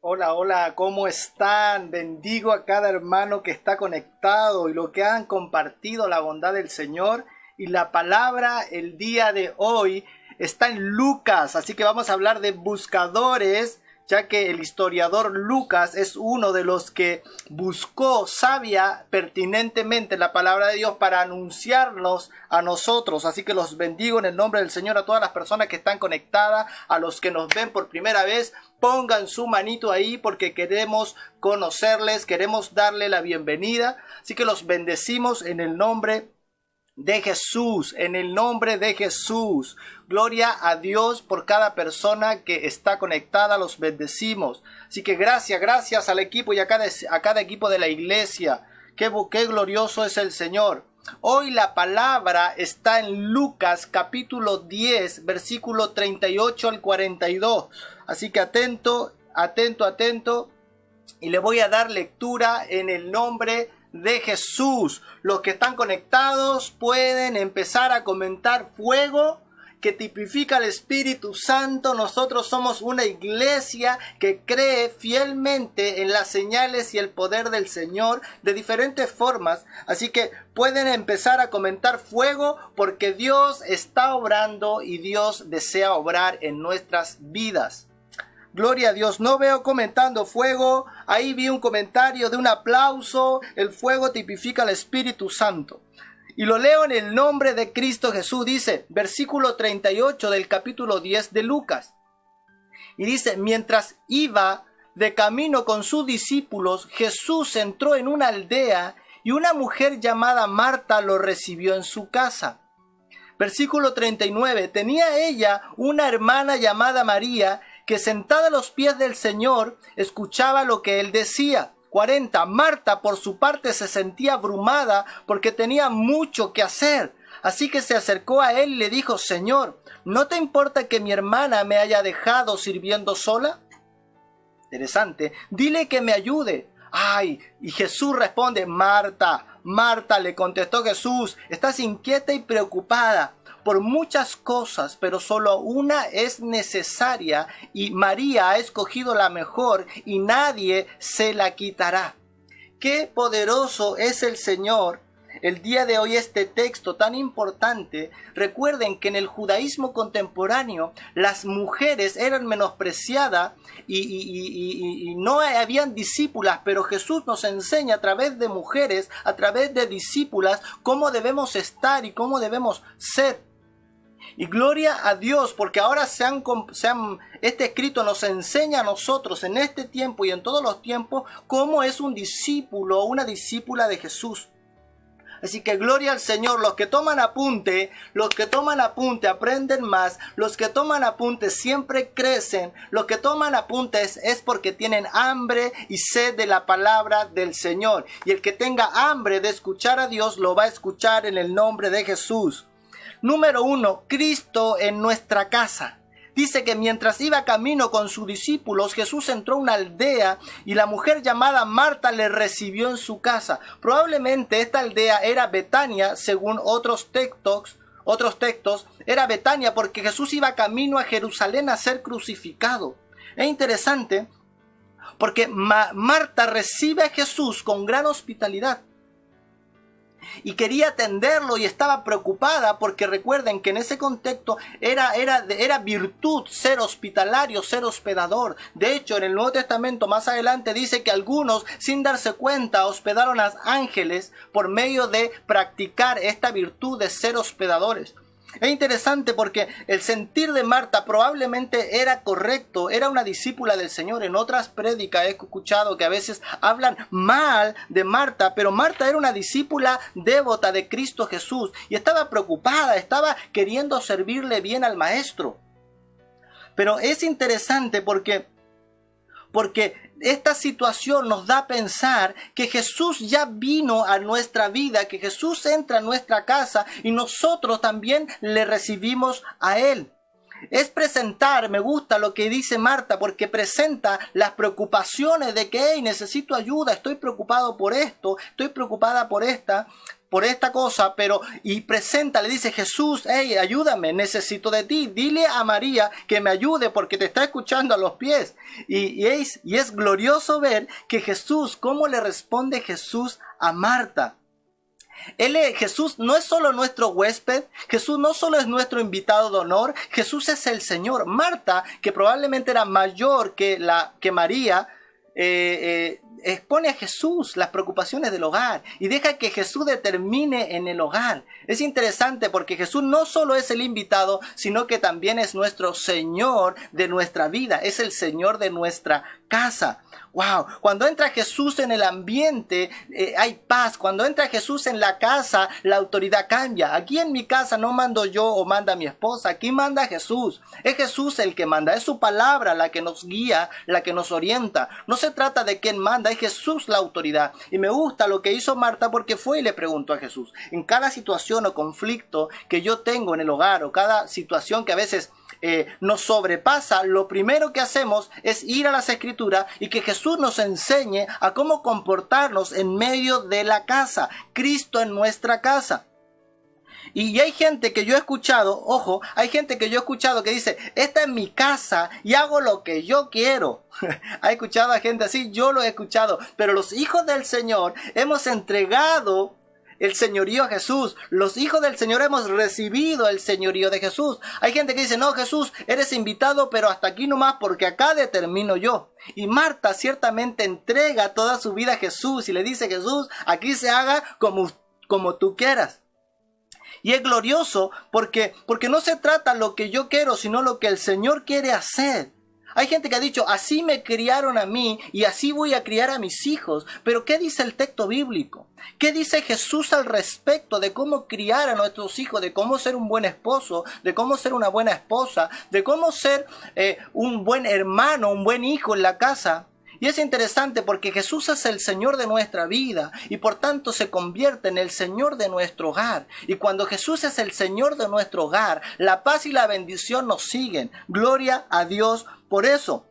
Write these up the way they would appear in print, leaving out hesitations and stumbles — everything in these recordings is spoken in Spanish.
Hola, hola, ¿cómo están? Bendigo a cada hermano que está conectado y lo que han compartido la bondad del Señor. Y la palabra el día de hoy está en Lucas, así que vamos a hablar de buscadores, ya que el historiador Lucas es uno de los que buscó sabia pertinentemente la palabra de Dios para anunciarnos a nosotros. Así que los bendigo en el nombre del Señor a todas las personas que están conectadas, a los que nos ven por primera vez. Pongan su manito ahí porque queremos conocerles, queremos darle la bienvenida. Así que los bendecimos en el nombre de Jesús, en el nombre de Jesús. Gloria a Dios por cada persona que está conectada, los bendecimos. Así que gracias al equipo y a cada equipo de la iglesia. Qué glorioso es el Señor. Hoy la palabra está en Lucas capítulo 10, versículo 38 al 42. Así que atento. Y le voy a dar lectura en el nombre de Jesús. Los que están conectados pueden empezar a comentar fuego, que tipifica al Espíritu Santo. Nosotros somos una iglesia que cree fielmente en las señales y el poder del Señor de diferentes formas. Así que pueden empezar a comentar fuego porque Dios está obrando y Dios desea obrar en nuestras vidas. Gloria a Dios. No veo comentando fuego. Ahí vi un comentario de un aplauso. El fuego tipifica al Espíritu Santo. Y lo leo en el nombre de Cristo Jesús. Dice, versículo 38 del capítulo 10 de Lucas. Y dice, mientras iba de camino con sus discípulos, Jesús entró en una aldea y una mujer llamada Marta lo recibió en su casa. Versículo 39. Tenía ella una hermana llamada María, que sentada a los pies del Señor, escuchaba lo que él decía. 40. Marta, por su parte, se sentía abrumada porque tenía mucho que hacer. Así que se acercó a él y le dijo, Señor, ¿no te importa que mi hermana me haya dejado sirviendo sola? Interesante. Dile que me ayude. Ay, y Jesús responde, Marta, Marta, le contestó Jesús, estás inquieta y preocupada por muchas cosas, pero solo una es necesaria y María ha escogido la mejor y nadie se la quitará. Qué poderoso es el Señor. El día de hoy este texto tan importante. Recuerden que en el judaísmo contemporáneo las mujeres eran menospreciadas y no habían discípulas, pero Jesús nos enseña a través de mujeres, a través de discípulas, cómo debemos estar y cómo debemos ser. Y gloria a Dios, porque ahora este escrito nos enseña a nosotros en este tiempo y en todos los tiempos cómo es un discípulo o una discípula de Jesús. Así que gloria al Señor. Los que toman apunte aprenden más. Los que toman apunte siempre crecen. Los que toman apuntes es porque tienen hambre y sed de la palabra del Señor. Y el que tenga hambre de escuchar a Dios lo va a escuchar en el nombre de Jesús. Número 1, Cristo en nuestra casa. Dice que mientras iba camino con sus discípulos, Jesús entró a una aldea y la mujer llamada Marta le recibió en su casa. Probablemente esta aldea era Betania, según otros textos, era Betania porque Jesús iba camino a Jerusalén a ser crucificado. Es interesante porque Marta recibe a Jesús con gran hospitalidad. Y quería atenderlo y estaba preocupada porque recuerden que en ese contexto era virtud ser hospitalario, ser hospedador. De hecho, en el Nuevo Testamento más adelante dice que algunos, sin darse cuenta, hospedaron a ángeles por medio de practicar esta virtud de ser hospedadores. Es interesante porque el sentir de Marta probablemente era correcto, era una discípula del Señor. En otras prédicas he escuchado que a veces hablan mal de Marta, pero Marta era una discípula devota de Cristo Jesús y estaba preocupada, estaba queriendo servirle bien al Maestro. Pero es interesante porque esta situación nos da a pensar que Jesús ya vino a nuestra vida, que Jesús entra a nuestra casa y nosotros también le recibimos a Él. Es presentar, me gusta lo que dice Marta, porque presenta las preocupaciones de que necesito ayuda, estoy preocupado por esto, estoy preocupada por esta. por esta cosa, y presenta, le dice: Jesús, hey, ayúdame, necesito de ti. Dile a María que me ayude porque te está escuchando a los pies. Y es glorioso ver que Jesús, cómo le responde Jesús a Marta. Jesús no es solo nuestro huésped, Jesús no solo es nuestro invitado de honor, Jesús es el Señor. Marta, que probablemente era mayor que María, expone a Jesús las preocupaciones del hogar y deja que Jesús determine en el hogar. Es interesante porque Jesús no solo es el invitado, sino que también es nuestro Señor de nuestra vida, es el Señor de nuestra casa. Wow, cuando entra Jesús en el ambiente, hay paz. Cuando entra Jesús en la casa, la autoridad cambia. Aquí en mi casa no mando yo o manda mi esposa, aquí manda Jesús. Es Jesús el que manda, es su palabra la que nos guía, la que nos orienta. No se trata de quién manda, es Jesús la autoridad. Y me gusta lo que hizo Marta porque fue y le preguntó a Jesús. En cada situación o conflicto que yo tengo en el hogar, o cada situación que a veces nos sobrepasa, lo primero que hacemos es ir a las Escrituras y que Jesús nos enseñe a cómo comportarnos en medio de la casa, Cristo en nuestra casa. Y hay gente que yo he escuchado, ojo, hay gente que yo he escuchado que dice: esta es mi casa y hago lo que yo quiero. ¿Ha escuchado a gente así? Yo lo he escuchado, pero los hijos del Señor hemos entregado el señorío a Jesús. Los hijos del Señor hemos recibido el señorío de Jesús. Hay gente que dice: no, Jesús, eres invitado, pero hasta aquí nomás porque acá determino yo. Y Marta ciertamente entrega toda su vida a Jesús y le dice: Jesús, aquí se haga como tú quieras. Y es glorioso porque no se trata lo que yo quiero, sino lo que el Señor quiere hacer. Hay gente que ha dicho: así me criaron a mí y así voy a criar a mis hijos. Pero ¿qué dice el texto bíblico? ¿Qué dice Jesús al respecto de cómo criar a nuestros hijos? De cómo ser un buen esposo, de cómo ser una buena esposa, de cómo ser un buen hermano, un buen hijo en la casa. Y es interesante porque Jesús es el Señor de nuestra vida y por tanto se convierte en el Señor de nuestro hogar. Y cuando Jesús es el Señor de nuestro hogar, la paz y la bendición nos siguen. Gloria a Dios por eso.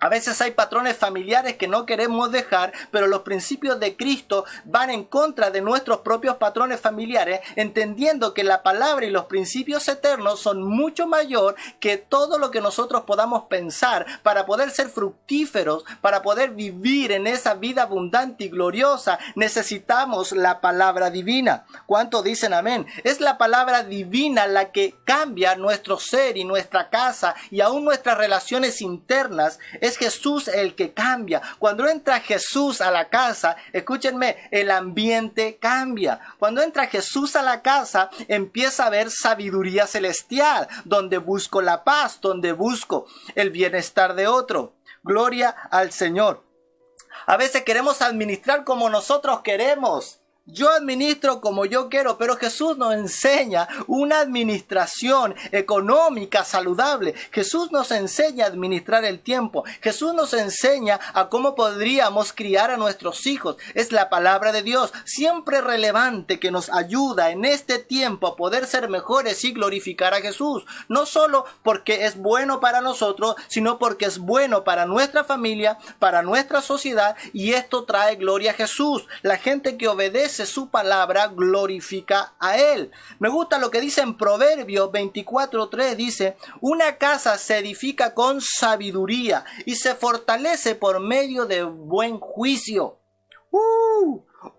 A veces hay patrones familiares que no queremos dejar, pero los principios de Cristo van en contra de nuestros propios patrones familiares, entendiendo que la palabra y los principios eternos son mucho mayor que todo lo que nosotros podamos pensar para poder ser fructíferos, para poder vivir en esa vida abundante y gloriosa. Necesitamos la palabra divina. ¿Cuántos dicen amén? Es la palabra divina la que cambia nuestro ser y nuestra casa y aún nuestras relaciones internas. Es Jesús el que cambia. Cuando entra Jesús a la casa, escúchenme, el ambiente cambia. Cuando entra Jesús a la casa, empieza a haber sabiduría celestial, donde busco la paz, donde busco el bienestar de otro. Gloria al Señor. A veces queremos administrar como nosotros queremos. Yo administro como yo quiero, pero Jesús nos enseña una administración económica saludable. Jesús nos enseña a administrar el tiempo. Jesús nos enseña a cómo podríamos criar a nuestros hijos. Es la palabra de Dios, siempre relevante, que nos ayuda en este tiempo a poder ser mejores y glorificar a Jesús. No solo porque es bueno para nosotros, sino porque es bueno para nuestra familia, para nuestra sociedad, y esto trae gloria a Jesús. La gente que obedece su palabra glorifica a Él. Me gusta lo que dice en Proverbios 24:3, dice: una casa se edifica con sabiduría y se fortalece por medio de buen juicio.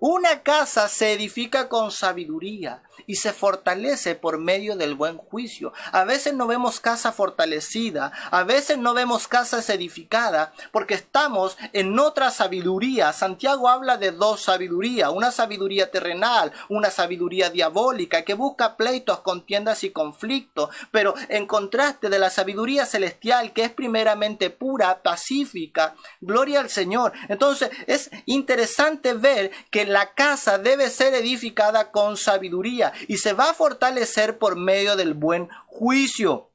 Una casa se edifica con sabiduría y se fortalece por medio del buen juicio. A veces no vemos casa fortalecida, a veces no vemos casas edificadas porque estamos en otra sabiduría. Santiago habla de dos sabidurías: una sabiduría terrenal, una sabiduría diabólica que busca pleitos, contiendas y conflictos, pero en contraste de la sabiduría celestial, que es primeramente pura, pacífica. Gloria al Señor. Entonces es interesante ver que la casa debe ser edificada con sabiduría y se va a fortalecer por medio del buen juicio.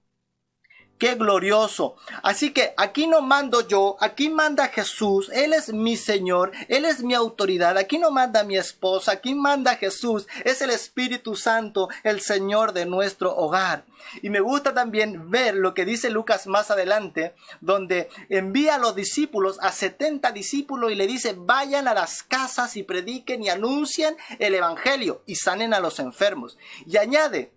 Qué glorioso. Así que aquí no mando yo, aquí manda Jesús. Él es mi Señor, Él es mi autoridad. Aquí no manda mi esposa, aquí manda Jesús. Es el Espíritu Santo, el Señor de nuestro hogar. Y me gusta también ver lo que dice Lucas más adelante, donde envía a los discípulos, a 70 discípulos, y le dice: vayan a las casas y prediquen y anuncien el Evangelio y sanen a los enfermos. Y añade,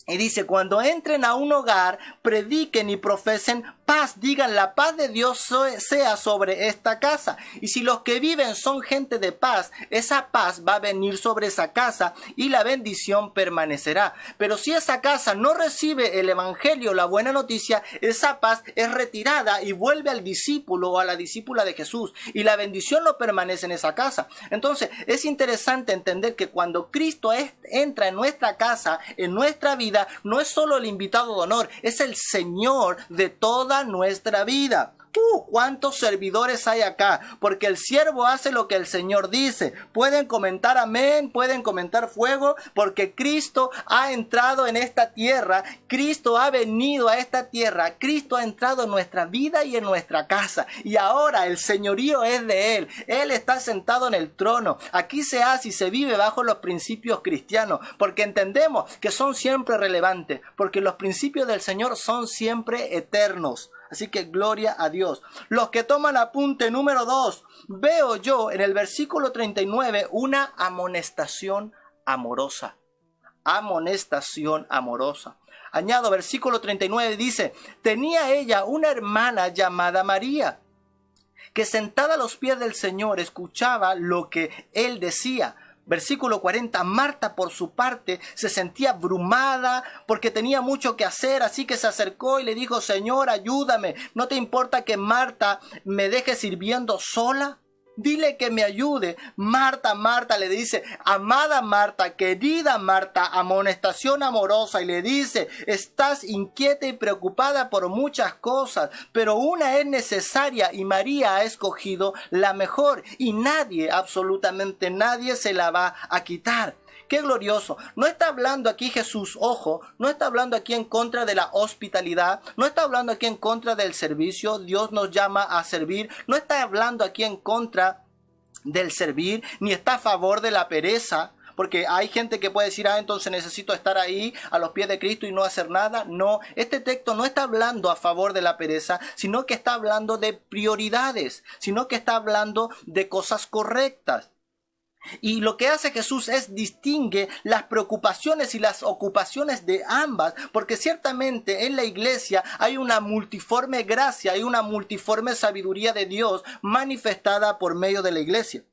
y dice: cuando entren a un hogar, prediquen y profesen paz, digan: la paz de Dios sea sobre esta casa. Y si los que viven son gente de paz, esa paz va a venir sobre esa casa y la bendición permanecerá. Pero si esa casa no recibe el evangelio, la buena noticia, esa paz es retirada y vuelve al discípulo o a la discípula de Jesús, y la bendición no permanece en esa casa. Entonces es interesante entender que cuando Cristo entra en nuestra casa, en nuestra vida, no es solo el invitado de honor, es el Señor de toda nuestra vida. ¿Cuántos servidores hay acá? Porque el siervo hace lo que el Señor dice. Pueden comentar amén, pueden comentar fuego, porque Cristo ha entrado en esta tierra, Cristo ha venido a esta tierra, Cristo ha entrado en nuestra vida y en nuestra casa. Y ahora el señorío es de Él. Él está sentado en el trono. Aquí se hace y se vive bajo los principios cristianos, porque entendemos que son siempre relevantes, porque los principios del Señor son siempre eternos. Así que gloria a Dios. Los que toman apunte, número 2. Veo yo en el versículo 39 una amonestación amorosa. Amonestación amorosa. Añado, versículo 39 dice: tenía ella una hermana llamada María, que sentada a los pies del Señor escuchaba lo que él decía. Versículo 40, Marta por su parte se sentía abrumada porque tenía mucho que hacer, así que se acercó y le dijo: Señor, ayúdame, ¿no te importa que Marta me deje sirviendo sola? Dile que me ayude. Marta le dice: amada Marta, querida Marta, amonestación amorosa, y le dice: estás inquieta y preocupada por muchas cosas, pero una es necesaria y María ha escogido la mejor, y nadie, absolutamente nadie, se la va a quitar. ¡Qué glorioso! No está hablando aquí Jesús, ojo, no está hablando aquí en contra de la hospitalidad, no está hablando aquí en contra del servicio. Dios nos llama a servir. No está hablando aquí en contra del servir, ni está a favor de la pereza. Porque hay gente que puede decir: entonces necesito estar ahí a los pies de Cristo y no hacer nada. No, este texto no está hablando a favor de la pereza, sino que está hablando de prioridades, sino que está hablando de cosas correctas. Y lo que hace Jesús es distingue las preocupaciones y las ocupaciones de ambas, porque ciertamente en la iglesia hay una multiforme gracia, hay una multiforme sabiduría de Dios manifestada por medio de la iglesia.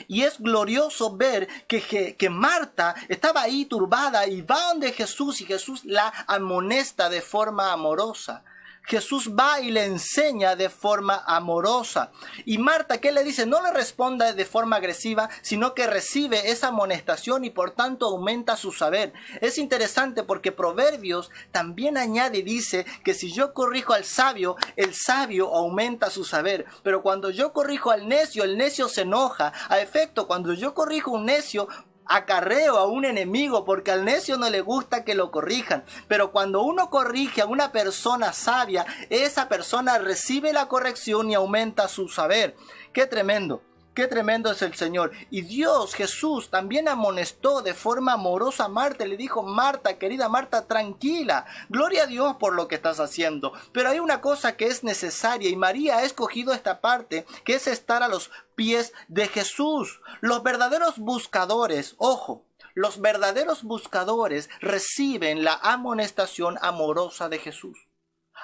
Y es glorioso ver que Marta estaba ahí turbada y va donde Jesús, y Jesús la amonesta de forma amorosa. Jesús va y le enseña de forma amorosa. Y Marta, ¿qué le dice? No le responde de forma agresiva, sino que recibe esa amonestación y por tanto aumenta su saber. Es interesante porque Proverbios también añade y dice que si yo corrijo al sabio, el sabio aumenta su saber. Pero cuando yo corrijo al necio, el necio se enoja. A efecto, cuando yo corrijo a un necio, acarreo a un enemigo, porque al necio no le gusta que lo corrijan. Pero cuando uno corrige a una persona sabia, esa persona recibe la corrección y aumenta su saber. ¡Qué tremendo! ¡Qué tremendo es el Señor! Y Dios, Jesús, también amonestó de forma amorosa a Marta. Le dijo: Marta, querida Marta, tranquila. Gloria a Dios por lo que estás haciendo. Pero hay una cosa que es necesaria, y María ha escogido esta parte, que es estar a los pies de Jesús. Los verdaderos buscadores, ojo, los verdaderos buscadores reciben la amonestación amorosa de Jesús.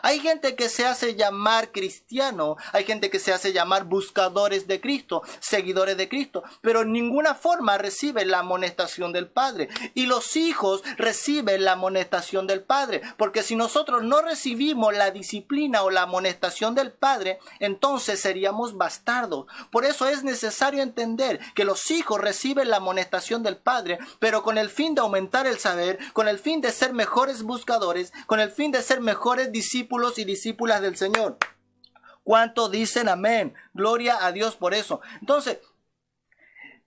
Hay gente que se hace llamar cristiano, hay gente que se hace llamar buscadores de Cristo, seguidores de Cristo, pero en ninguna forma reciben la amonestación del Padre. Y los hijos reciben la amonestación del Padre, porque si nosotros no recibimos la disciplina o la amonestación del Padre, entonces seríamos bastardos. Por eso es necesario entender que los hijos reciben la amonestación del Padre, pero con el fin de aumentar el saber, con el fin de ser mejores buscadores, con el fin de ser mejores discípulos y discípulas del Señor. ¿Cuántos dicen amén? Gloria a Dios por eso. Entonces,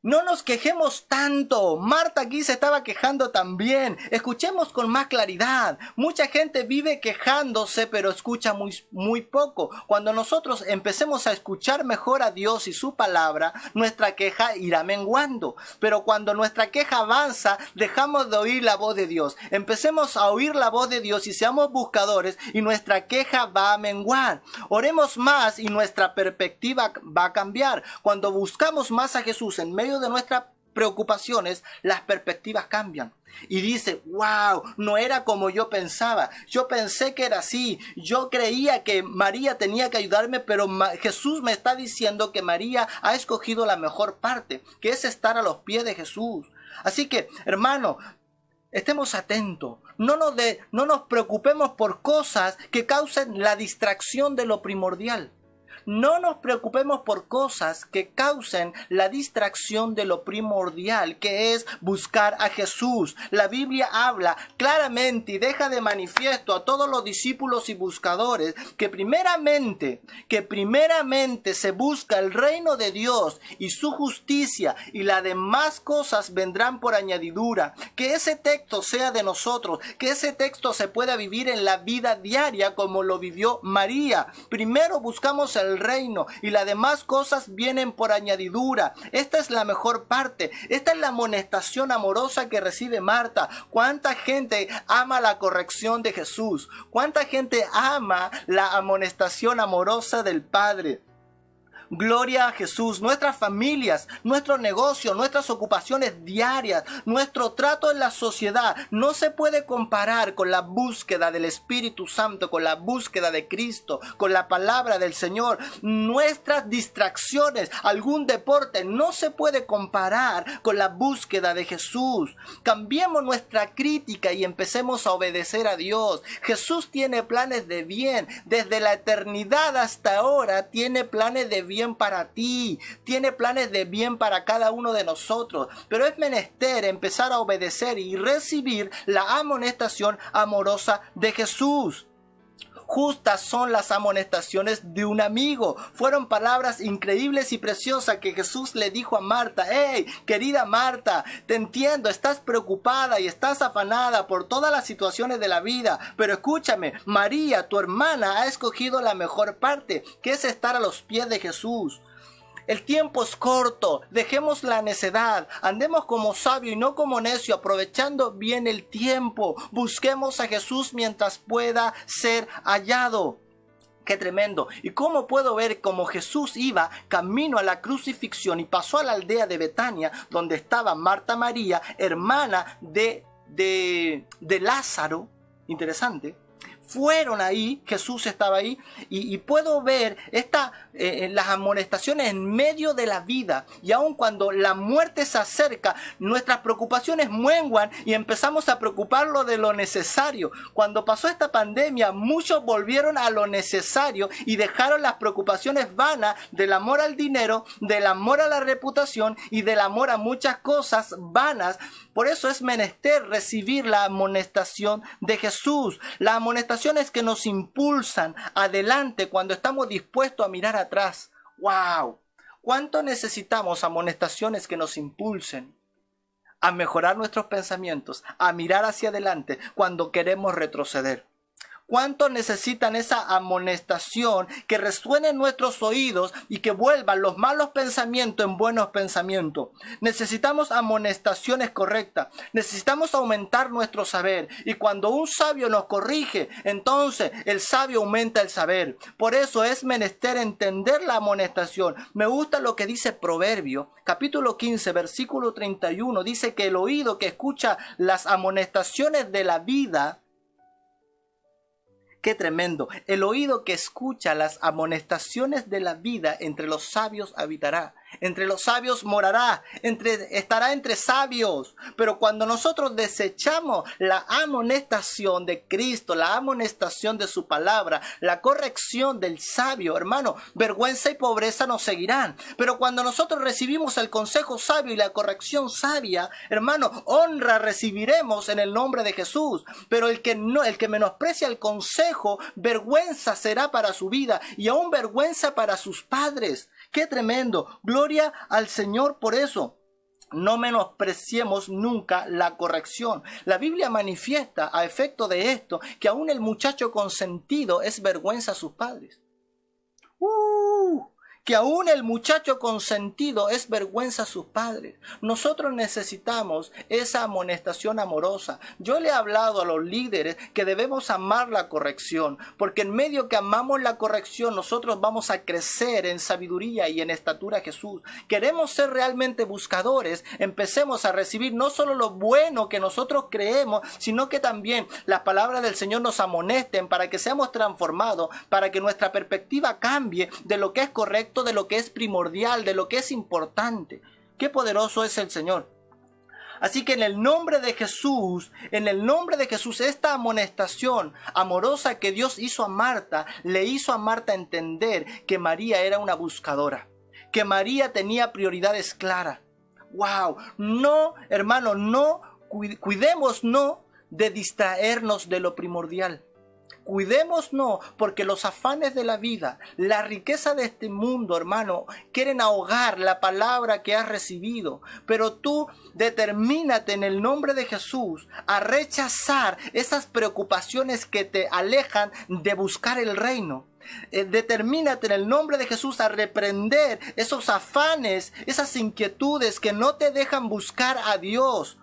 No nos quejemos tanto. Marta aquí se estaba quejando también. Escuchemos con más claridad. Mucha gente vive quejándose, pero escucha muy poco. Cuando nosotros empecemos a escuchar mejor a Dios y su palabra, nuestra queja irá menguando. Pero cuando nuestra queja avanza, dejamos de oír la voz de Dios. Empecemos a oír la voz de Dios y seamos buscadores, y nuestra queja va a menguar. Oremos más y nuestra perspectiva va a cambiar. Cuando buscamos más a Jesús en medio de nuestras preocupaciones, las perspectivas cambian. Y dice, wow, no era como yo pensaba. Yo pensé que era así. Yo creía que María tenía que ayudarme, pero Jesús me está diciendo que María ha escogido la mejor parte, que es estar a los pies de Jesús. Así que, hermano, estemos atentos. No nos preocupemos por cosas que causen la distracción de lo primordial. No nos preocupemos por cosas que causen la distracción de lo primordial, que es buscar a Jesús. La Biblia habla claramente y deja de manifiesto a todos los discípulos y buscadores que primeramente se busca el reino de Dios y su justicia, y las demás cosas vendrán por añadidura. Que ese texto sea de nosotros, que ese texto se pueda vivir en la vida diaria como lo vivió María. Primero buscamos el reino y las demás cosas vienen por añadidura. Esta es la mejor parte. Esta es la amonestación amorosa que recibe Marta. ¿Cuánta gente ama la corrección de Jesús? ¿Cuánta gente ama la amonestación amorosa del Padre? Gloria a Jesús. Nuestras familias, nuestro negocio, nuestras ocupaciones diarias, nuestro trato en la sociedad no se puede comparar con la búsqueda del Espíritu Santo, con la búsqueda de Cristo, con la palabra del Señor. Nuestras distracciones, algún deporte, no se puede comparar con la búsqueda de Jesús. Cambiemos nuestra crítica y empecemos a obedecer a Dios. Jesús tiene planes de bien. Desde la eternidad hasta ahora tiene planes de bien para ti, tiene planes de bien para cada uno de nosotros, pero es menester empezar a obedecer y recibir la amonestación amorosa de Jesús. Justas son las amonestaciones de un amigo. Fueron palabras increíbles y preciosas que Jesús le dijo a Marta. Hey, querida Marta, te entiendo, estás preocupada y estás afanada por todas las situaciones de la vida, pero escúchame, María, tu hermana, ha escogido la mejor parte, que es estar a los pies de Jesús. El tiempo es corto, dejemos la necedad, andemos como sabio y no como necio, aprovechando bien el tiempo. Busquemos a Jesús mientras pueda ser hallado. ¡Qué tremendo! ¿Y cómo puedo ver cómo Jesús iba camino a la crucifixión y pasó a la aldea de Betania, donde estaba Marta María, hermana de Lázaro? Interesante. Fueron ahí, Jesús estaba ahí, y puedo ver las amonestaciones en medio de la vida. Y aun cuando la muerte se acerca, nuestras preocupaciones menguan y empezamos a preocuparnos de lo necesario. Cuando pasó esta pandemia, muchos volvieron a lo necesario y dejaron las preocupaciones vanas del amor al dinero, del amor a la reputación y del amor a muchas cosas vanas. Por eso es menester recibir la amonestación de Jesús. La amonestación que nos impulsan adelante cuando estamos dispuestos a mirar atrás. ¡Wow! ¿Cuánto necesitamos amonestaciones que nos impulsen a mejorar nuestros pensamientos, a mirar hacia adelante cuando queremos retroceder? ¿Cuánto necesitan esa amonestación que resuene en nuestros oídos y que vuelvan los malos pensamientos en buenos pensamientos? Necesitamos amonestaciones correctas. Necesitamos aumentar nuestro saber. Y cuando un sabio nos corrige, entonces el sabio aumenta el saber. Por eso es menester entender la amonestación. Me gusta lo que dice Proverbio, capítulo 15, versículo 31. Dice que el oído que escucha las amonestaciones de la vida. ¡Qué tremendo! El oído que escucha las amonestaciones de la vida entre los sabios habitará. Entre los sabios morará, estará entre sabios. Pero cuando nosotros desechamos la amonestación de Cristo, la amonestación de su palabra, la corrección del sabio, hermano, vergüenza y pobreza nos seguirán. Pero cuando nosotros recibimos el consejo sabio y la corrección sabia, hermano, honra recibiremos en el nombre de Jesús. Pero el que menosprecia el consejo, vergüenza será para su vida y aún vergüenza para sus padres. ¡Qué tremendo! Gloria al Señor por eso. no menospreciemos nunca la corrección. La Biblia manifiesta a efecto de esto que aún el muchacho consentido es vergüenza a sus padres. Que aún el muchacho consentido es vergüenza a sus padres. Nosotros necesitamos esa amonestación amorosa. Yo le he hablado a los líderes que debemos amar la corrección, porque en medio que amamos la corrección, nosotros vamos a crecer en sabiduría y en estatura a Jesús. Queremos ser realmente buscadores, empecemos a recibir no solo lo bueno que nosotros creemos, sino que también las palabras del Señor nos amonesten para que seamos transformados, para que nuestra perspectiva cambie de lo que es correcto, de lo que es primordial, de lo que es importante. Qué poderoso es el Señor. Así que en el nombre de Jesús, esta amonestación amorosa que Dios hizo a Marta, le hizo a Marta entender que María era una buscadora, que María tenía prioridades claras. ¡Wow! No, hermano, no, cuidemos no de distraernos de lo primordial. Cuidémonos, porque los afanes de la vida, la riqueza de este mundo, hermano, quieren ahogar la palabra que has recibido. Pero tú determínate en el nombre de Jesús a rechazar esas preocupaciones que te alejan de buscar el reino. Determínate en el nombre de Jesús a reprender esos afanes, esas inquietudes que no te dejan buscar a Dios.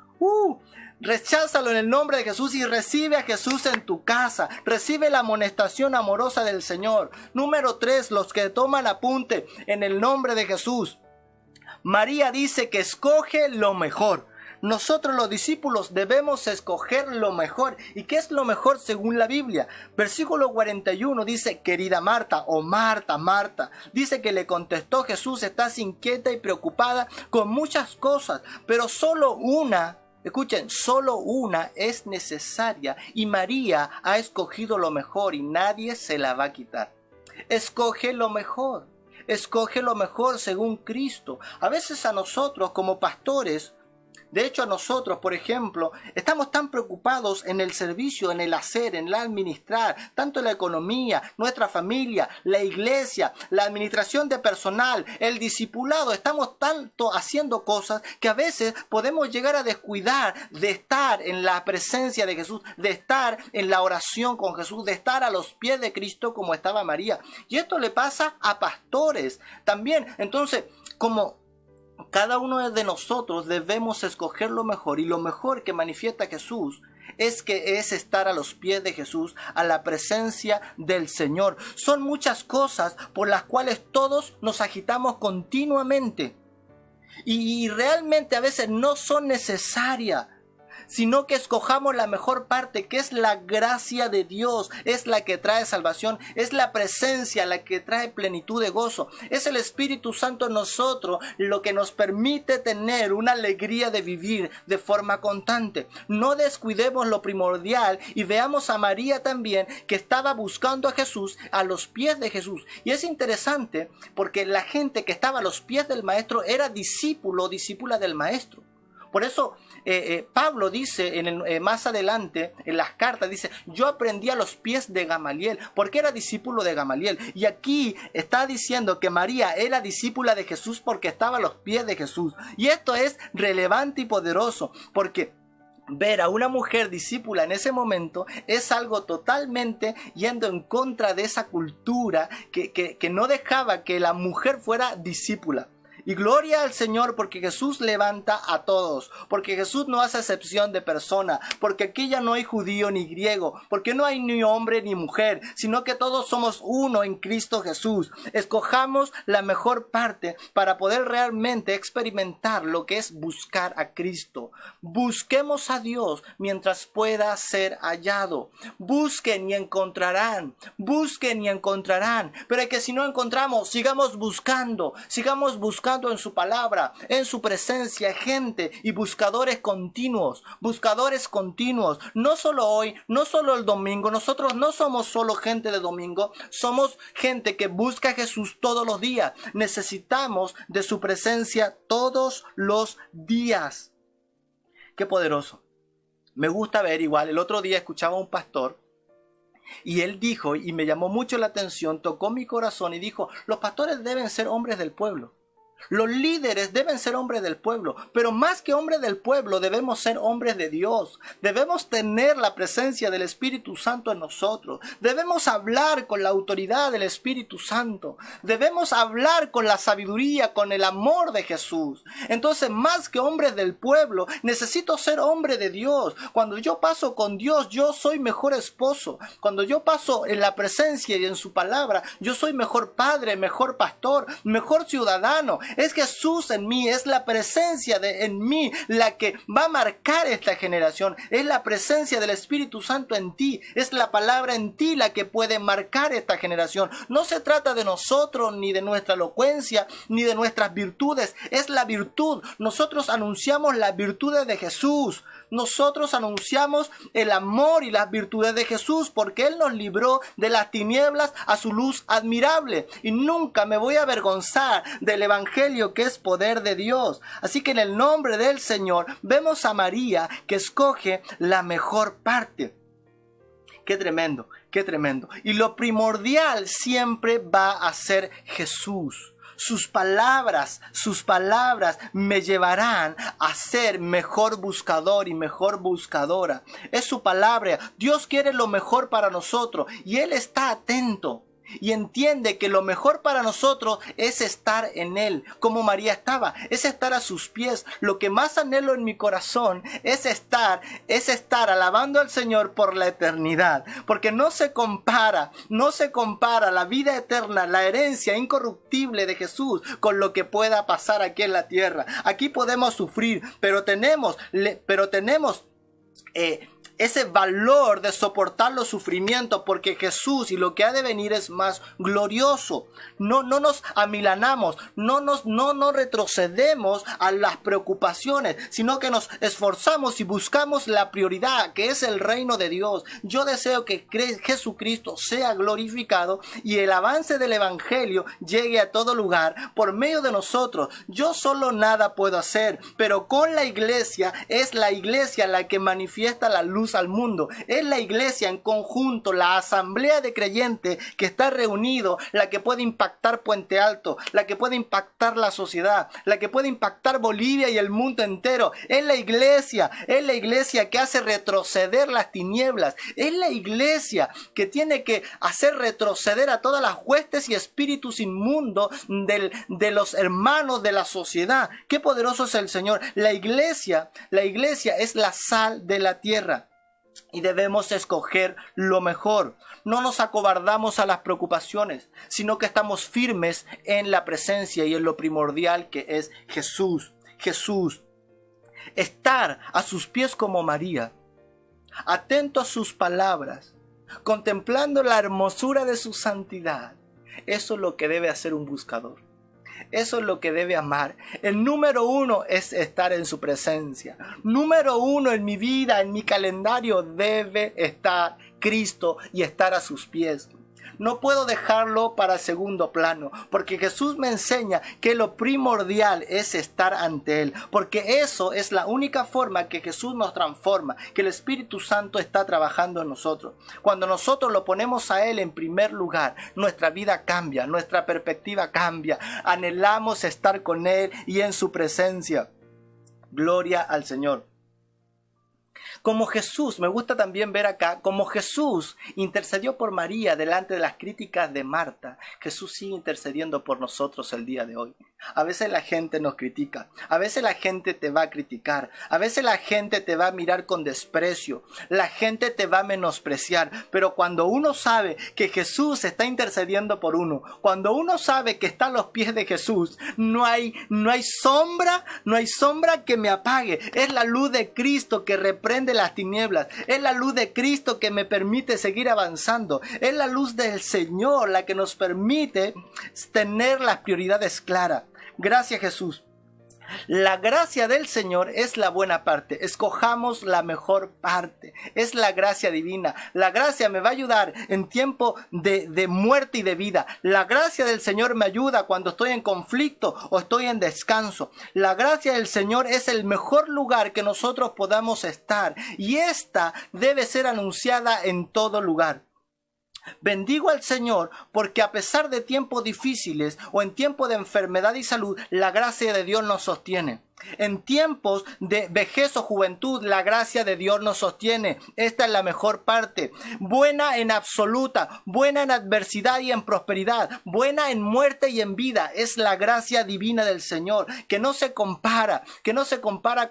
Recházalo en el nombre de Jesús y recibe a Jesús en tu casa. Recibe la amonestación amorosa del Señor. Número 3, los que toman apunte en el nombre de Jesús. María dice que escoge lo mejor. Nosotros los discípulos debemos escoger lo mejor. ¿Y qué es lo mejor según la Biblia? Versículo 41 dice, querida Marta, o Marta, Marta. Dice que le contestó Jesús, estás inquieta y preocupada con muchas cosas, pero solo una. Escuchen, solo una es necesaria y María ha escogido lo mejor y nadie se la va a quitar. Escoge lo mejor según Cristo. A veces a nosotros como pastores, de hecho a nosotros, por ejemplo, estamos tan preocupados en el servicio, en el hacer, en el administrar, tanto en la economía, nuestra familia, la iglesia, la administración de personal, el discipulado. Estamos tanto haciendo cosas que a veces podemos llegar a descuidar de estar en la presencia de Jesús, de estar en la oración con Jesús, de estar a los pies de Cristo como estaba María. Y esto le pasa a pastores también. Entonces, como cada uno de nosotros debemos escoger lo mejor, y lo mejor que manifiesta Jesús es estar a los pies de Jesús, a la presencia del Señor. Son muchas cosas por las cuales todos nos agitamos continuamente y realmente a veces no son necesarias, sino que escojamos la mejor parte, que es la gracia de Dios. Es la que trae salvación, es la presencia la que trae plenitud de gozo. Es el Espíritu Santo en nosotros lo que nos permite tener una alegría de vivir de forma constante. No descuidemos lo primordial y veamos a María también, que estaba buscando a Jesús, a los pies de Jesús. Y es interesante porque la gente que estaba a los pies del Maestro era discípulo o discípula del Maestro. Por eso Pablo dice más adelante en las cartas, dice, yo aprendí a los pies de Gamaliel, porque era discípulo de Gamaliel. Y aquí está diciendo que María era discípula de Jesús porque estaba a los pies de Jesús. Y esto es relevante y poderoso, porque ver a una mujer discípula en ese momento es algo totalmente yendo en contra de esa cultura que no dejaba que la mujer fuera discípula. Y gloria al Señor, porque Jesús levanta a todos, porque Jesús no hace excepción de persona, porque aquí ya no hay judío ni griego, porque no hay ni hombre ni mujer, sino que todos somos uno en Cristo Jesús. Escojamos la mejor parte para poder realmente experimentar lo que es buscar a Cristo. Busquemos a Dios mientras pueda ser hallado. Busquen y encontrarán, pero es que si no encontramos, sigamos buscando en su palabra, en su presencia, gente y buscadores continuos, no solo hoy, no solo el domingo. Nosotros no somos solo gente de domingo, somos gente que busca a Jesús todos los días. Necesitamos de su presencia todos los días. Qué poderoso. Me gusta ver igual, el otro día escuchaba a un pastor y él dijo, y me llamó mucho la atención, tocó mi corazón y dijo, los pastores deben ser hombres del pueblo. Los líderes deben ser hombres del pueblo, pero más que hombres del pueblo debemos ser hombres de Dios. Debemos tener la presencia del Espíritu Santo en nosotros. Debemos hablar con la autoridad del Espíritu Santo. Debemos hablar con la sabiduría, con el amor de Jesús. Entonces, más que hombres del pueblo, necesito ser hombre de Dios. Cuando yo paso con Dios, yo soy mejor esposo. Cuando yo paso en la presencia y en su palabra, yo soy mejor padre, mejor pastor, mejor ciudadano. Es Jesús en mí, es la presencia en mí la que va a marcar esta generación. Es la presencia del Espíritu Santo en ti, es la palabra en ti la que puede marcar esta generación. No se trata de nosotros, ni de nuestra elocuencia, ni de nuestras virtudes, es la virtud. Nosotros anunciamos las virtudes de Jesús. Nosotros anunciamos el amor y las virtudes de Jesús porque Él nos libró de las tinieblas a su luz admirable. Y nunca me voy a avergonzar del Evangelio que es poder de Dios. Así que en el nombre del Señor vemos a María que escoge la mejor parte. Qué tremendo, qué tremendo. Y lo primordial siempre va a ser Jesús. Sus palabras me llevarán a ser mejor buscador y mejor buscadora. Es su palabra. Dios quiere lo mejor para nosotros y Él está atento. Y entiende que lo mejor para nosotros es estar en Él, como María estaba, es estar a sus pies. Lo que más anhelo en mi corazón es estar alabando al Señor por la eternidad, porque no se compara la vida eterna, la herencia incorruptible de Jesús con lo que pueda pasar aquí en la tierra. Aquí podemos sufrir, pero tenemos ese valor de soportar los sufrimientos porque Jesús y lo que ha de venir es más glorioso. No nos amilanamos, no retrocedemos a las preocupaciones, sino que nos esforzamos y buscamos la prioridad que es el reino de Dios. Yo deseo que Jesucristo sea glorificado y el avance del Evangelio llegue a todo lugar por medio de nosotros. Yo solo nada puedo hacer, pero con la iglesia es la iglesia la que manifiesta la luz al mundo. Es la iglesia en conjunto, la asamblea de creyentes que está reunido, la que puede impactar Puente Alto, la que puede impactar la sociedad, la que puede impactar Bolivia y el mundo entero. Es la iglesia que hace retroceder las tinieblas. Es la iglesia que tiene que hacer retroceder a todas las huestes y espíritus inmundos de los hermanos de la sociedad. Qué poderoso es el Señor. La iglesia es la sal de la tierra. Y debemos escoger lo mejor. No nos acobardamos a las preocupaciones, sino que estamos firmes en la presencia y en lo primordial que es Jesús. Jesús. Estar a sus pies como María, atento a sus palabras, contemplando la hermosura de su santidad. Eso es lo que debe hacer un buscador. Eso es lo que debe amar. El número uno es estar en su presencia. Número uno en mi vida, en mi calendario, debe estar Cristo y estar a sus pies. No puedo dejarlo para segundo plano, porque Jesús me enseña que lo primordial es estar ante Él, porque eso es la única forma que Jesús nos transforma, que el Espíritu Santo está trabajando en nosotros. Cuando nosotros lo ponemos a Él en primer lugar, nuestra vida cambia, nuestra perspectiva cambia, anhelamos estar con Él y en su presencia. Gloria al Señor. Como Jesús, me gusta también ver acá, como Jesús intercedió por María delante de las críticas de Marta, Jesús sigue intercediendo por nosotros el día de hoy. A veces la gente nos critica, a veces la gente te va a criticar, a veces la gente te va a mirar con desprecio, la gente te va a menospreciar, pero cuando uno sabe que Jesús está intercediendo por uno, cuando uno sabe que está a los pies de Jesús, no hay sombra que me apague. Es la luz de Cristo que reprende las tinieblas, es la luz de Cristo que me permite seguir avanzando, es la luz del Señor la que nos permite tener las prioridades claras. Gracias, Jesús. La gracia del Señor es la buena parte. Escojamos la mejor parte. Es la gracia divina. La gracia me va a ayudar en tiempo de muerte y de vida. La gracia del Señor me ayuda cuando estoy en conflicto o estoy en descanso. La gracia del Señor es el mejor lugar que nosotros podamos estar. Y esta debe ser anunciada en todo lugar. Bendigo al Señor porque a pesar de tiempos difíciles o en tiempos de enfermedad y salud, la gracia de Dios nos sostiene. En tiempos de vejez o juventud, la gracia de Dios nos sostiene. Esta es la mejor parte. Buena en absoluta, buena en adversidad y en prosperidad, buena en muerte y en vida. Es la gracia divina del Señor, que no se compara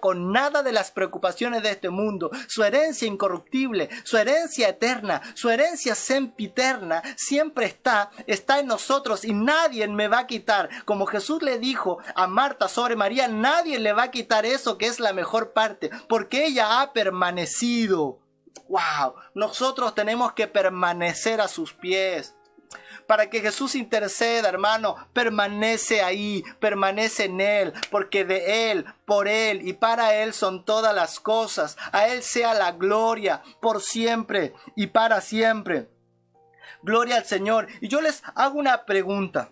con nada de las preocupaciones de este mundo. Su herencia incorruptible, su herencia eterna, su herencia sempiterna siempre está en nosotros y nadie me va a quitar. Como Jesús le dijo a Marta sobre María, nadie le va a quitar eso que es la mejor parte, porque ella ha permanecido. ¡Wow! Nosotros tenemos que permanecer a sus pies. Para que Jesús interceda, hermano, permanece ahí, permanece en Él, porque de Él, por Él y para Él son todas las cosas. A Él sea la gloria por siempre y para siempre. Gloria al Señor. Y yo les hago una pregunta.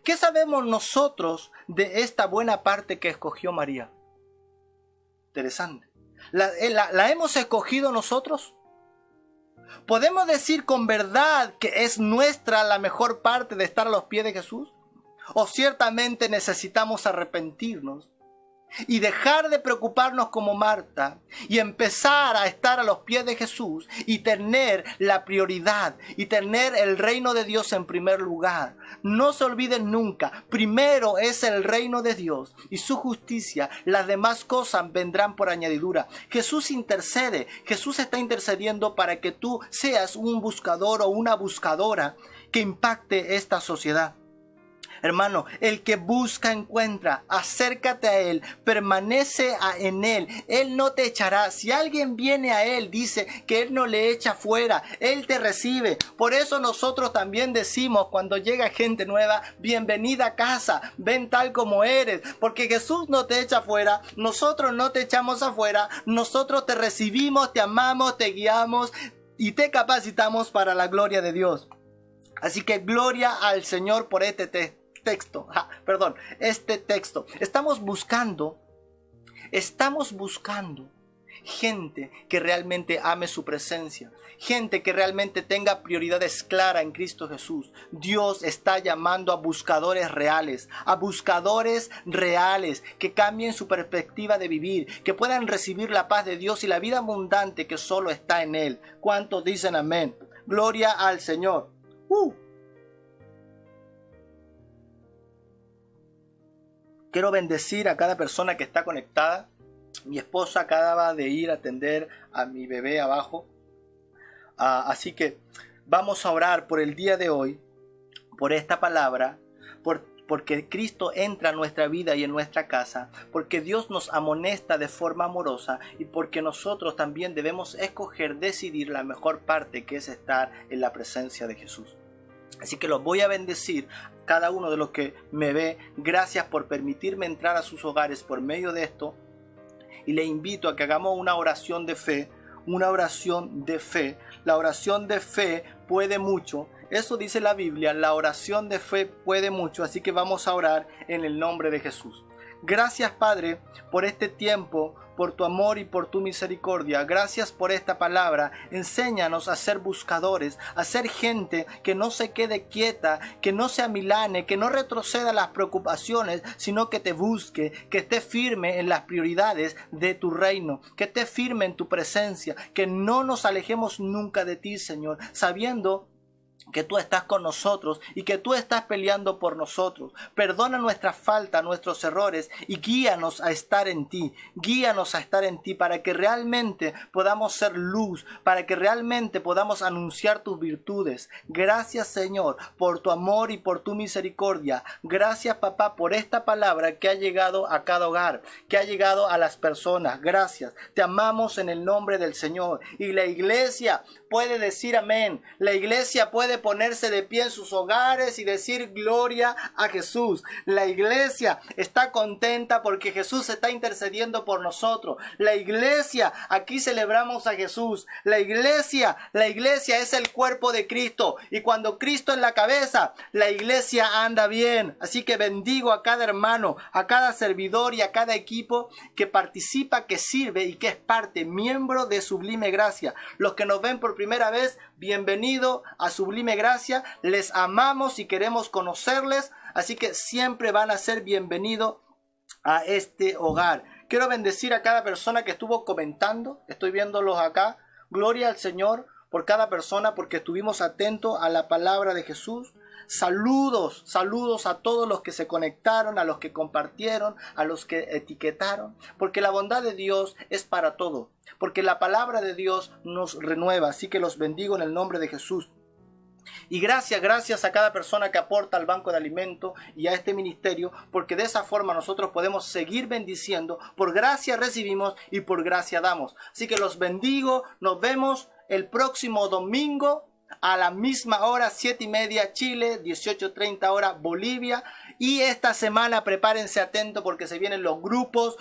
¿Qué sabemos nosotros de esta buena parte que escogió María? Interesante. ¿La hemos escogido nosotros? ¿Podemos decir con verdad que es nuestra la mejor parte de estar a los pies de Jesús? ¿O ciertamente necesitamos arrepentirnos y dejar de preocuparnos como Marta y empezar a estar a los pies de Jesús y tener la prioridad y tener el reino de Dios en primer lugar? No se olviden nunca, primero es el reino de Dios y su justicia, las demás cosas vendrán por añadidura. Jesús intercede, Jesús está intercediendo para que tú seas un buscador o una buscadora que impacte esta sociedad. Hermano, el que busca encuentra, acércate a Él, permanece en Él, Él no te echará. Si alguien viene a Él, dice que Él no le echa fuera, Él te recibe. Por eso nosotros también decimos cuando llega gente nueva, bienvenida a casa, ven tal como eres, porque Jesús no te echa fuera, nosotros no te echamos afuera, nosotros te recibimos, te amamos, te guiamos y te capacitamos para la gloria de Dios. Así que gloria al Señor por este texto. Estamos buscando gente que realmente ame su presencia, gente que realmente tenga prioridades claras en Cristo Jesús. Dios está llamando a buscadores reales que cambien su perspectiva de vivir, que puedan recibir la paz de Dios y la vida abundante que solo está en Él. ¿Cuántos dicen amén? Gloria al Señor. Quiero bendecir a cada persona que está conectada. Mi esposa acaba de ir a atender a mi bebé abajo. Así que vamos a orar por el día de hoy, por esta palabra, porque Cristo entra en nuestra vida y en nuestra casa, porque Dios nos amonesta de forma amorosa y porque nosotros también debemos decidir la mejor parte, que es estar en la presencia de Jesús. Así que los voy a bendecir, cada uno de los que me ve. Gracias por permitirme entrar a sus hogares por medio de esto. Y le invito a que hagamos una oración de fe. La oración de fe puede mucho. Eso dice la Biblia, la oración de fe puede mucho. Así que vamos a orar en el nombre de Jesús. Gracias, Padre, por este tiempo, por tu amor y por tu misericordia. Gracias por esta palabra. Enséñanos a ser buscadores, a ser gente que no se quede quieta, que no se amilane, que no retroceda las preocupaciones, sino que te busque, que esté firme en las prioridades de tu reino, que esté firme en tu presencia, que no nos alejemos nunca de ti, Señor, sabiendo que tú estás con nosotros y que tú estás peleando por nosotros. Perdona nuestras faltas, nuestros errores y guíanos a estar en ti. Guíanos a estar en ti para que realmente podamos ser luz, para que realmente podamos anunciar tus virtudes. Gracias, Señor, por tu amor y por tu misericordia. Gracias, Papá, por esta palabra que ha llegado a cada hogar, que ha llegado a las personas. Gracias. Te amamos en el nombre del Señor. Y la iglesia puede decir amén. La iglesia puede puede ponerse de pie en sus hogares y decir gloria a Jesús. La iglesia está contenta porque Jesús está intercediendo por nosotros. La iglesia, aquí celebramos a Jesús. La iglesia es el cuerpo de Cristo. Y cuando Cristo es la cabeza, la iglesia anda bien. Así que bendigo a cada hermano, a cada servidor y a cada equipo que participa, que sirve y que es parte, miembro de Sublime Gracia. Los que nos ven por primera vez, bienvenido a Sublime Gracia. Les amamos y queremos conocerles, así que siempre van a ser bienvenidos a este hogar. Quiero bendecir a cada persona que estuvo comentando. Estoy viéndolos acá. Gloria al Señor por cada persona porque estuvimos atentos a la palabra de Jesús. Saludos a todos los que se conectaron, a los que compartieron, a los que etiquetaron, porque la bondad de Dios es para todo, porque la palabra de Dios nos renueva, así que los bendigo en el nombre de Jesús. Y gracias a cada persona que aporta al banco de alimento y a este ministerio, porque de esa forma nosotros podemos seguir bendiciendo. Por gracia recibimos y por gracia damos. Así que los bendigo, nos vemos el próximo domingo a la misma hora, 7:30 Chile, 18:30 hora Bolivia. Y esta semana prepárense atentos porque se vienen los grupos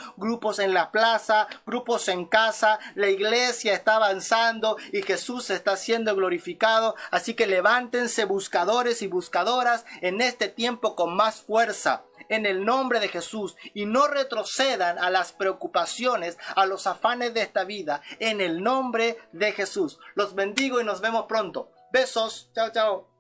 en la plaza, grupos en casa. La iglesia está avanzando y Jesús está siendo glorificado. Así que levántense buscadores y buscadoras en este tiempo con más fuerza, en el nombre de Jesús, y no retrocedan a las preocupaciones, a los afanes de esta vida, en el nombre de Jesús. Los bendigo y nos vemos pronto. Besos. Chao, chao.